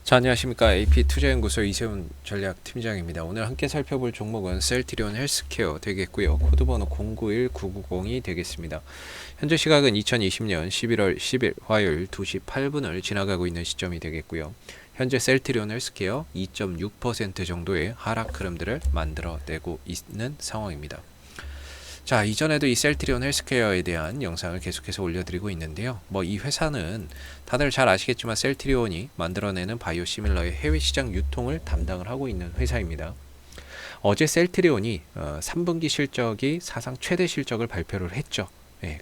자, 안녕하십니까. AP투자연구소 이세훈 전략팀장입니다. 오늘 함께 살펴볼 종목은 셀트리온 헬스케어 되겠고요. 코드번호 091990이 되겠습니다. 현재 시각은 2020년 11월 10일 화요일 2시 8분을 지나가고 있는 시점이 되겠고요. 현재 셀트리온 헬스케어 2.6% 정도의 하락 흐름들을 만들어내고 있는 상황입니다. 자, 이전에도 이 셀트리온 헬스케어에 대한 영상을 계속해서 올려드리고 있는데요. 이 회사는 다들 잘 아시겠지만 셀트리온이 만들어내는 바이오시밀러의 해외 시장 유통을 담당을 하고 있는 회사입니다. 어제 셀트리온이 3분기 실적이 사상 최대 실적을 발표를 했죠.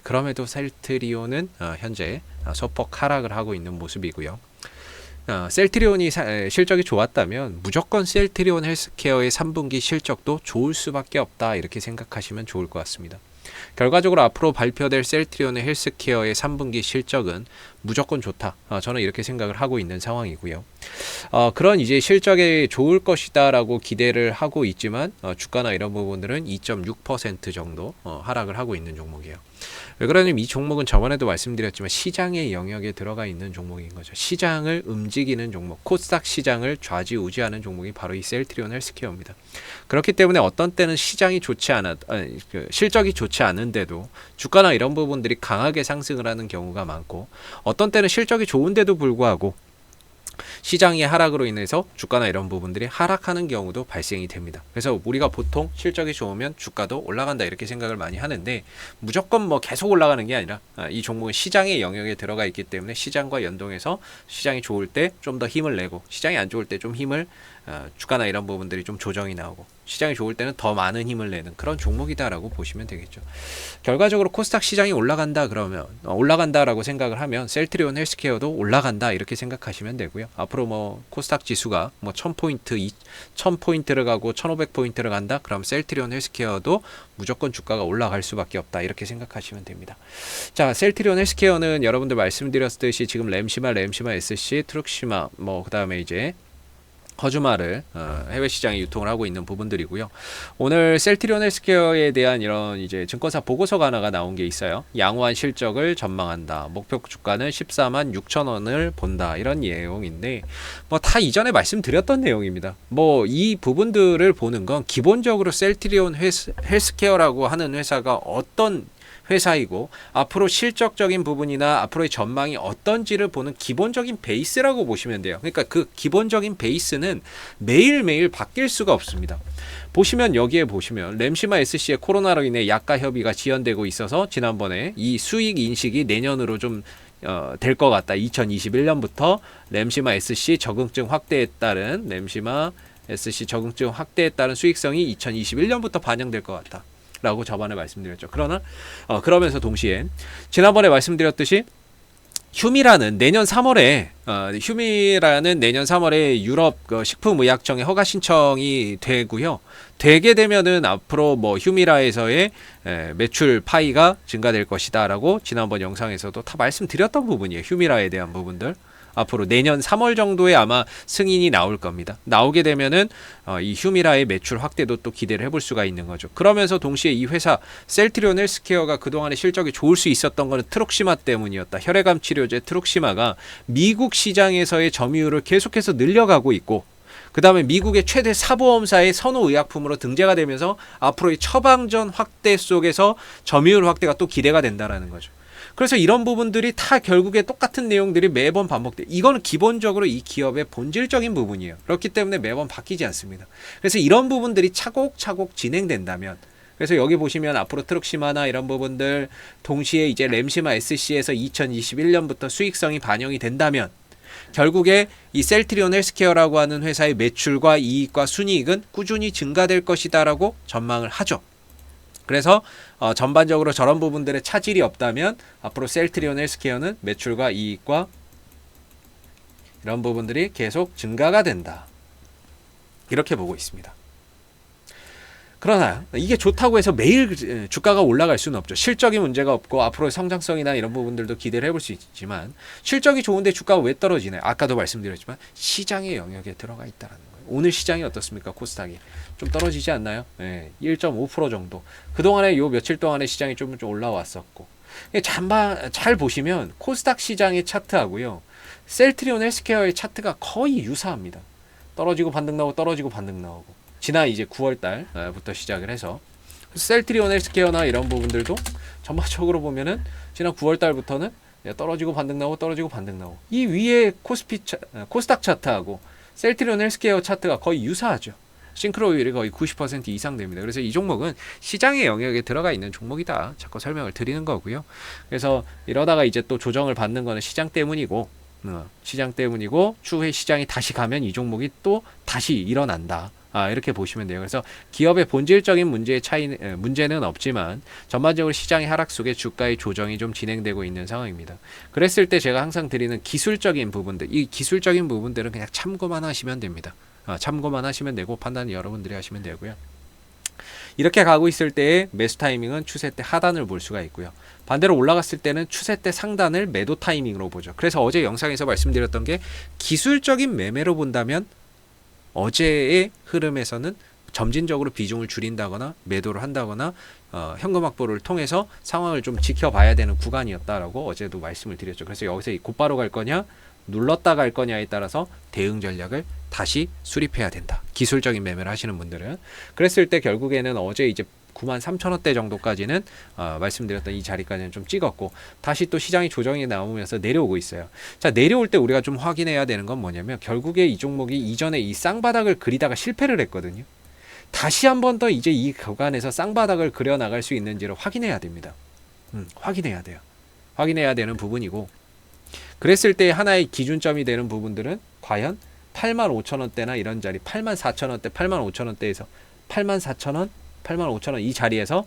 그럼에도 셀트리온은 현재 소폭 하락을 하고 있는 모습이고요. 셀트리온이 실적이 좋았다면 무조건 셀트리온 헬스케어의 3분기 실적도 좋을 수밖에 없다, 이렇게 생각하시면 좋을 것 같습니다. 결과적으로 앞으로 발표될 셀트리온의 헬스케어의 3분기 실적은 무조건 좋다, 저는 이렇게 생각을 하고 있는 상황이고요. 그런 이제 실적이 좋을 것이다 라고 기대를 하고 있지만 주가나 이런 부분들은 2.6% 정도 하락을 하고 있는 종목이에요. 왜 그러냐면 이 종목은 저번에도 말씀드렸지만 시장의 영역에 들어가 있는 종목인 거죠. 시장을 움직이는 종목, 코스닥 시장을 좌지우지하는 종목이 바로 이 셀트리온 헬스케어입니다. 그렇기 때문에 어떤 때는 시장이 좋지 실적이 좋지 않은데도 주가나 이런 부분들이 강하게 상승을 하는 경우가 많고, 어떤 때는 실적이 좋은데도 불구하고 시장의 하락으로 인해서 주가나 이런 부분들이 하락하는 경우도 발생이 됩니다. 그래서 우리가 보통 실적이 좋으면 주가도 올라간다, 이렇게 생각을 많이 하는데, 무조건 계속 올라가는 게 아니라 이 종목은 시장의 영역에 들어가 있기 때문에 시장과 연동해서 시장이 좋을 때 좀 더 힘을 내고, 시장이 안 좋을 때 좀 힘을 주가나 이런 부분들이 좀 조정이 나오고, 시장이 좋을 때는 더 많은 힘을 내는 그런 종목이다라고 보시면 되겠죠. 결과적으로 코스닥 시장이 올라간다 그러면 올라간다라고 생각을 하면 셀트리온 헬스케어도 올라간다, 이렇게 생각하시면 되고요. 앞으로 코스닥 지수가 1000포인트, 1000포인트를 가고 1500포인트를 간다, 그럼 셀트리온 헬스케어도 무조건 주가가 올라갈 수밖에 없다, 이렇게 생각하시면 됩니다. 자, 셀트리온 헬스케어는 여러분들 말씀드렸듯이 지금 램시마 SC, 트룩시마, 그 다음에 이제 허주마를 해외 시장에 유통을 하고 있는 부분들이고요. 오늘 셀트리온 헬스케어에 대한 이런 이제 증권사 보고서가 하나가 나온 게 있어요. 양호한 실적을 전망한다. 목표 주가는 14만 6천 원을 본다. 이런 내용인데 다 이전에 말씀드렸던 내용입니다. 이 부분들을 보는 건 기본적으로 셀트리온 헬스케어라고 하는 회사가 어떤 회사이고 앞으로 실적적인 부분이나 앞으로의 전망이 어떤지를 보는 기본적인 베이스라고 보시면 돼요. 그러니까 그 기본적인 베이스는 매일매일 바뀔 수가 없습니다. 보시면 여기에 보시면 램시마 SC의 코로나로 인해 약가 협의가 지연되고 있어서 지난번에 이 수익 인식이 내년으로 좀 될 것 같다. 2021년부터 램시마 SC 적응증 확대에 따른 수익성이 2021년부터 반영될 것 같다 라고 저번에 말씀드렸죠. 그러면서 동시에 지난번에 말씀드렸듯이 휴미라는 내년 3월에 유럽 식품의약청에 허가 신청이 되고요. 되게 되면은 앞으로 휴미라에서의 매출 파이가 증가될 것이다 라고 지난번 영상에서도 다 말씀드렸던 부분이에요. 휴미라에 대한 부분들. 앞으로 내년 3월 정도에 아마 승인이 나올 겁니다. 나오게 되면은 이 휴미라의 매출 확대도 또 기대를 해볼 수가 있는 거죠. 그러면서 동시에 이 회사 셀트리온 헬스케어가 그동안의 실적이 좋을 수 있었던 거는 트룩시마 때문이었다. 혈액암 치료제 트룩시마가 미국 시장에서의 점유율을 계속해서 늘려가고 있고, 그 다음에 미국의 최대 사보험사의 선호 의약품으로 등재가 되면서 앞으로의 처방전 확대 속에서 점유율 확대가 또 기대가 된다라는 거죠. 그래서 이런 부분들이 다 결국에 똑같은 내용들이 매번 반복돼. 이거는 기본적으로 이 기업의 본질적인 부분이에요. 그렇기 때문에 매번 바뀌지 않습니다. 그래서 이런 부분들이 차곡차곡 진행된다면, 그래서 여기 보시면 앞으로 트룩시마나 이런 부분들 동시에 이제 램시마 SC에서 2021년부터 수익성이 반영이 된다면 결국에 이 셀트리온 헬스케어라고 하는 회사의 매출과 이익과 순이익은 꾸준히 증가될 것이다라고 전망을 하죠. 그래서 전반적으로 저런 부분들의 차질이 없다면 앞으로 셀트리온 헬스케어는 매출과 이익과 이런 부분들이 계속 증가가 된다, 이렇게 보고 있습니다. 그러나 이게 좋다고 해서 매일 주가가 올라갈 수는 없죠. 실적이 문제가 없고 앞으로의 성장성이나 이런 부분들도 기대를 해볼 수 있지만, 실적이 좋은데 주가가 왜 떨어지나요? 아까도 말씀드렸지만 시장의 영역에 들어가 있다는 거예요. 오늘 시장이 어떻습니까? 코스닥이 좀 떨어지지 않나요? 1.5% 정도. 그동안에 요 며칠 동안에 시장이 좀 올라왔었고, 잘 보시면 코스닥 시장의 차트하고요. 셀트리온 헬스케어의 차트가 거의 유사합니다. 떨어지고 반등 나오고 떨어지고 반등 나오고. 지난 이제 9월 달부터 시작을 해서 셀트리온 헬스케어나 이런 부분들도 전반적으로 보면은 지난 9월 달부터는 떨어지고 반등 나오고 떨어지고 반등 나오고. 이 위에 코스닥 차트하고 셀트리온 헬스케어 차트가 거의 유사하죠. 싱크로율이 거의 90% 이상 됩니다. 그래서 이 종목은 시장의 영역에 들어가 있는 종목이다. 자꾸 설명을 드리는 거고요. 그래서 이러다가 이제 또 조정을 받는 거는 시장 때문이고, 추후에 시장이 다시 가면 이 종목이 또 다시 일어난다. 이렇게 보시면 돼요. 그래서 기업의 본질적인 문제는 없지만 전반적으로 시장의 하락 속에 주가의 조정이 좀 진행되고 있는 상황입니다. 그랬을 때 제가 항상 드리는 기술적인 부분들, 이 기술적인 부분들은 그냥 참고만 하시면 됩니다. 참고만 하시면 되고 판단은 여러분들이 하시면 되고요. 이렇게 가고 있을 때의 매수 타이밍은 추세 때 하단을 볼 수가 있고요. 반대로 올라갔을 때는 추세 때 상단을 매도 타이밍으로 보죠. 그래서 어제 영상에서 말씀드렸던 게 기술적인 매매로 본다면 어제의 흐름에서는 점진적으로 비중을 줄인다거나 매도를 한다거나 현금 확보를 통해서 상황을 좀 지켜봐야 되는 구간이었다라고 어제도 말씀을 드렸죠. 그래서 여기서 곧바로 갈 거냐 눌렀다 갈 거냐에 따라서 대응 전략을 다시 수립해야 된다. 기술적인 매매를 하시는 분들은. 그랬을 때 결국에는 어제 이제 93,000원대 정도까지는 말씀드렸던 이 자리까지는 좀 찍었고 다시 또 시장이 조정이 나오면서 내려오고 있어요. 자, 내려올 때 우리가 좀 확인해야 되는 건 뭐냐면 결국에 이 종목이 이전에 이 쌍바닥을 그리다가 실패를 했거든요. 다시 한 번 더 이제 이 구간에서 쌍바닥을 그려 나갈 수 있는지를 확인해야 됩니다. 확인해야 돼요. 확인해야 되는 부분이고 그랬을 때 하나의 기준점이 되는 부분들은 과연 85,000원대나 이런 자리 84,000원대, 85,000원대에서 84,000원, 85,000원 이 자리에서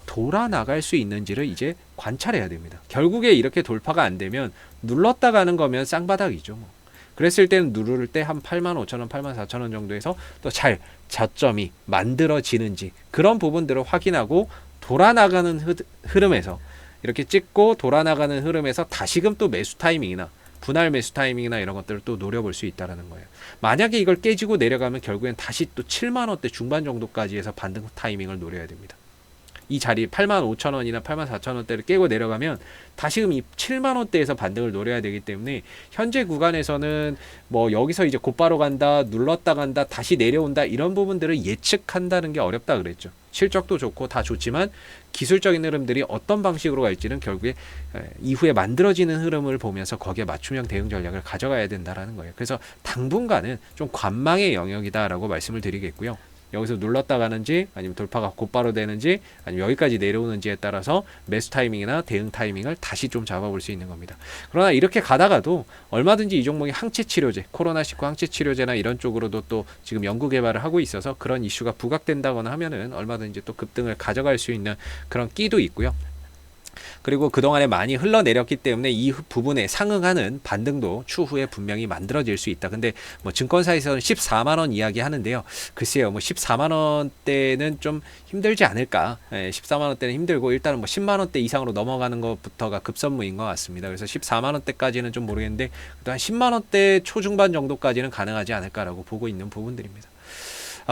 돌아 나갈 수 있는지를 이제 관찰해야 됩니다. 결국에 이렇게 돌파가 안 되면 눌렀다 가는 거면 쌍바닥이죠. 뭐. 그랬을 때는 누를 때 한 85,000원, 84,000원 정도에서 또 잘 저점이 만들어지는지 그런 부분들을 확인하고 돌아 나가는 흐름에서 이렇게 찍고 돌아 나가는 흐름에서 다시금 또 매수 타이밍이나 분할 매수 타이밍이나 이런 것들을 또 노려볼 수 있다는 거예요. 만약에 이걸 깨지고 내려가면 결국엔 다시 또 7만원대 중반 정도까지 해서 반등 타이밍을 노려야 됩니다. 이 자리 85,000원이나 84,000원대를 깨고 내려가면 다시금 이 7만원대에서 반등을 노려야 되기 때문에 현재 구간에서는 뭐 여기서 이제 곧바로 간다, 눌렀다 간다, 다시 내려온다 이런 부분들을 예측한다는 게 어렵다 그랬죠. 실적도 좋고 다 좋지만 기술적인 흐름들이 어떤 방식으로 갈지는 결국에 이후에 만들어지는 흐름을 보면서 거기에 맞춤형 대응 전략을 가져가야 된다라는 거예요. 그래서 당분간은 좀 관망의 영역이다라고 말씀을 드리겠고요. 여기서 눌렀다 가는지 아니면 돌파가 곧바로 되는지 아니면 여기까지 내려오는지에 따라서 매수 타이밍이나 대응 타이밍을 다시 좀 잡아볼 수 있는 겁니다. 그러나 이렇게 가다가도 얼마든지 이 종목이 항체치료제, 코로나19 항체치료제나 이런 쪽으로도 또 지금 연구 개발을 하고 있어서 그런 이슈가 부각된다거나 하면은 얼마든지 또 급등을 가져갈 수 있는 그런 끼도 있고요. 그리고 그동안에 많이 흘러내렸기 때문에 이 부분에 상응하는 반등도 추후에 분명히 만들어질 수 있다. 근데 뭐 증권사에서는 14만원 이야기 하는데요. 글쎄요, 뭐 14만원대는 좀 힘들지 않을까. 14만원대는 힘들고 일단은 뭐 10만원대 이상으로 넘어가는 것부터가 급선무인 것 같습니다. 그래서 14만원대까지는 좀 모르겠는데 한 10만원대 초중반 정도까지는 가능하지 않을까라고 보고 있는 부분들입니다.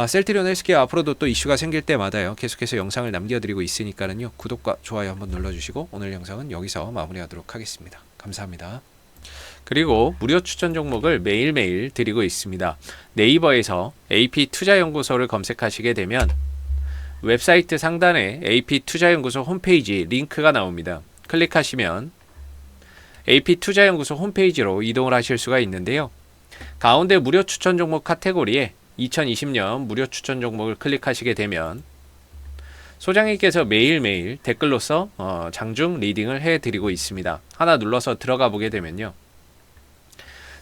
셀트리온 헬스케어 앞으로도 또 이슈가 생길 때마다요 계속해서 영상을 남겨드리고 있으니까는요 구독과 좋아요 한번 눌러주시고 오늘 영상은 여기서 마무리하도록 하겠습니다. 감사합니다. 그리고 무료 추천 종목을 매일매일 드리고 있습니다. 네이버에서 AP투자연구소를 검색하시게 되면 웹사이트 상단에 AP투자연구소 홈페이지 링크가 나옵니다. 클릭하시면 AP투자연구소 홈페이지로 이동을 하실 수가 있는데요. 가운데 무료 추천 종목 카테고리에 2020년 무료 추천 종목을 클릭하시게 되면 소장님께서 매일매일 댓글로서 장중 리딩을 해드리고 있습니다. 하나 눌러서 들어가 보게 되면요.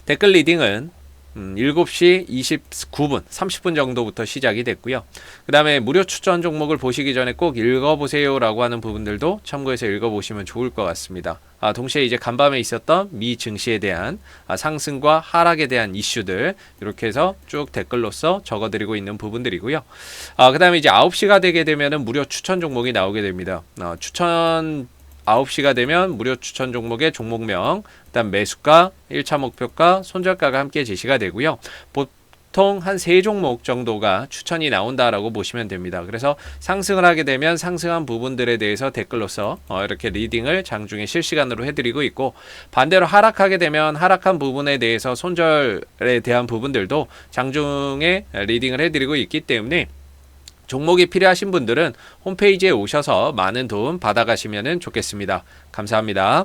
댓글 리딩은 7시 29분, 30분 정도부터 시작이 됐고요. 그 다음에 무료 추천 종목을 보시기 전에 꼭 읽어보세요 라고 하는 부분들도 참고해서 읽어보시면 좋을 것 같습니다. 동시에 이제 간밤에 있었던 미 증시에 대한 상승과 하락에 대한 이슈들 이렇게 해서 쭉 댓글로서 적어드리고 있는 부분들이고요. 그 다음에 이제 9시가 되게 되면은 무료 추천 종목이 나오게 됩니다. 추천 9시가 되면 무료 추천 종목의 종목명, 그다음 매수가, 1차 목표가, 손절가가 함께 제시가 되고요. 보통 한 3종목 정도가 추천이 나온다라고 보시면 됩니다. 그래서 상승을 하게 되면 상승한 부분들에 대해서 댓글로서 이렇게 리딩을 장중에 실시간으로 해드리고 있고, 반대로 하락하게 되면 하락한 부분에 대해서 손절에 대한 부분들도 장중에 리딩을 해드리고 있기 때문에 종목이 필요하신 분들은 홈페이지에 오셔서 많은 도움 받아가시면 좋겠습니다. 감사합니다.